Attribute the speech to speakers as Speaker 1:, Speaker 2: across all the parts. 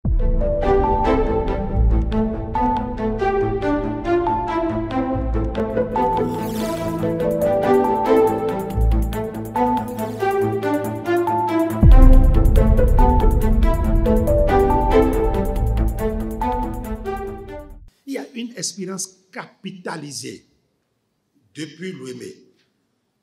Speaker 1: Il y a une expérience capitalisée depuis l'Ouémé,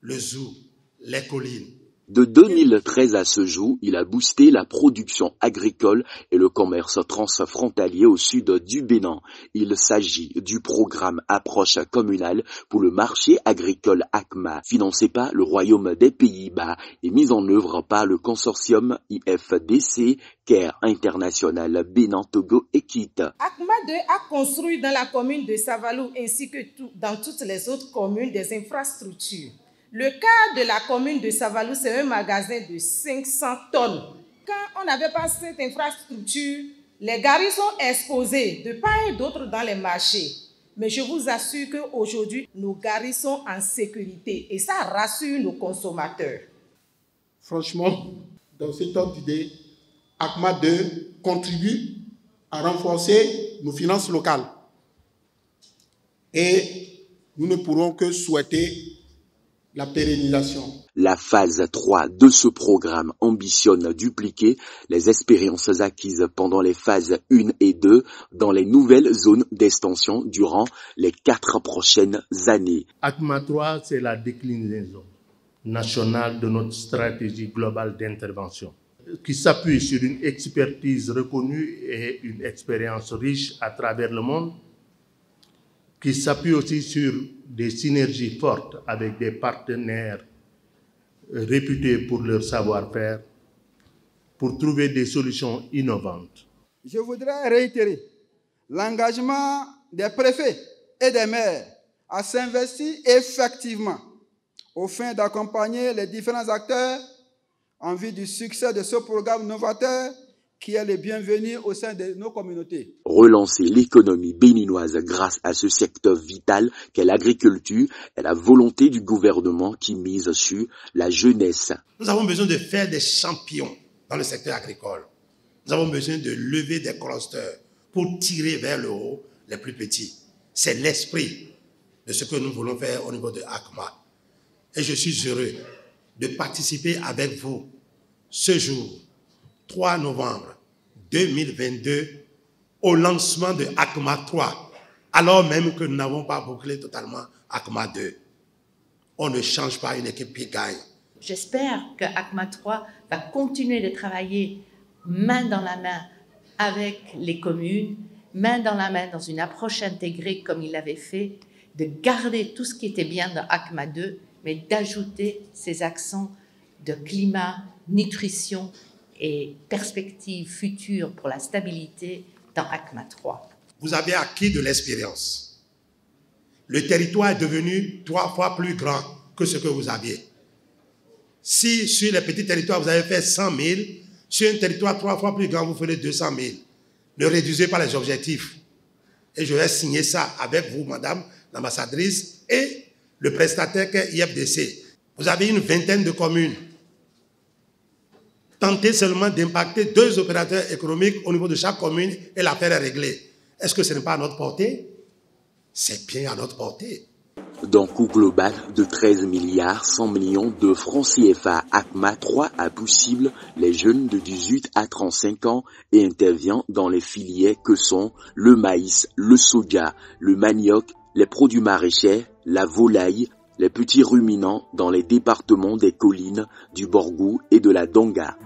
Speaker 1: le zoo, les collines.
Speaker 2: De 2013 à ce jour, il a boosté la production agricole et le commerce transfrontalier au sud du Bénin. Il s'agit du programme Approche communale pour le marché agricole ACMA, financé par le Royaume des Pays-Bas et mis en œuvre par le consortium IFDC, Care International Bénin, Togo et Kit.
Speaker 3: ACMA 2 a construit dans la commune de Savalou ainsi que dans toutes les autres communes des infrastructures. Le cas de la commune de Savalou, c'est un magasin de 500 tonnes. Quand on n'avait pas cette infrastructure, les garis sont exposés de part et d'autre dans les marchés. Mais je vous assure qu'aujourd'hui, nos garis sont en sécurité et ça rassure nos consommateurs.
Speaker 4: Franchement, dans cet ordre d'idée, ACMA 2 contribue à renforcer nos finances locales. Et nous ne pourrons que souhaiter la pérennisation.
Speaker 2: La phase 3 de ce programme ambitionne dupliquer les expériences acquises pendant les phases 1 et 2 dans les nouvelles zones d'extension durant les 4 prochaines années.
Speaker 5: ACMA 3, c'est la déclinaison nationale de notre stratégie globale d'intervention, qui s'appuie sur une expertise reconnue et une expérience riche à travers le monde, qui s'appuie aussi sur des synergies fortes avec des partenaires réputés pour leur savoir-faire, pour trouver des solutions innovantes.
Speaker 6: Je voudrais réitérer l'engagement des préfets et des maires à s'investir effectivement au fin d'accompagner les différents acteurs en vue du succès de ce programme novateur qui est le bienvenu au sein de nos communautés.
Speaker 2: Relancer l'économie béninoise grâce à ce secteur vital qu'est l'agriculture est la volonté du gouvernement qui mise sur la jeunesse.
Speaker 1: Nous avons besoin de faire des champions dans le secteur agricole. Nous avons besoin de lever des clusters pour tirer vers le haut les plus petits. C'est l'esprit de ce que nous voulons faire au niveau de ACMA. Et je suis heureux de participer avec vous ce jour, 3 novembre 2022, au lancement de ACMA 3, alors même que nous n'avons pas bouclé totalement ACMA 2. On ne change pas une équipe qui gagne.
Speaker 7: J'espère que ACMA 3 va continuer de travailler main dans la main avec les communes, main dans la main dans une approche intégrée comme il l'avait fait, de garder tout ce qui était bien dans ACMA 2, mais d'ajouter ces accents de climat, nutrition et perspectives futures pour la stabilité dans ACMA 3.
Speaker 1: Vous avez acquis de l'expérience. Le territoire est devenu 3 fois plus grand que ce que vous aviez. Si sur les petits territoires, vous avez fait 100 000, sur un territoire 3 fois plus grand, vous ferez 200 000. Ne réduisez pas les objectifs. Et je vais signer ça avec vous, madame l'ambassadrice, et le prestataire qu'est IFDC. Vous avez une vingtaine de communes. Tentez seulement d'impacter 2 opérateurs économiques au niveau de chaque commune et l'affaire est réglée. Est-ce que ce n'est pas à notre portée? C'est bien à notre portée.
Speaker 2: D'un coût global de 13 milliards 100 millions de francs CFA, ACMA 3 a possible les jeunes de 18 à 35 ans et intervient dans les filières que sont le maïs, le soja, le manioc, les produits maraîchers, la volaille, les petits ruminants dans les départements des collines, du Borgou et de la Donga.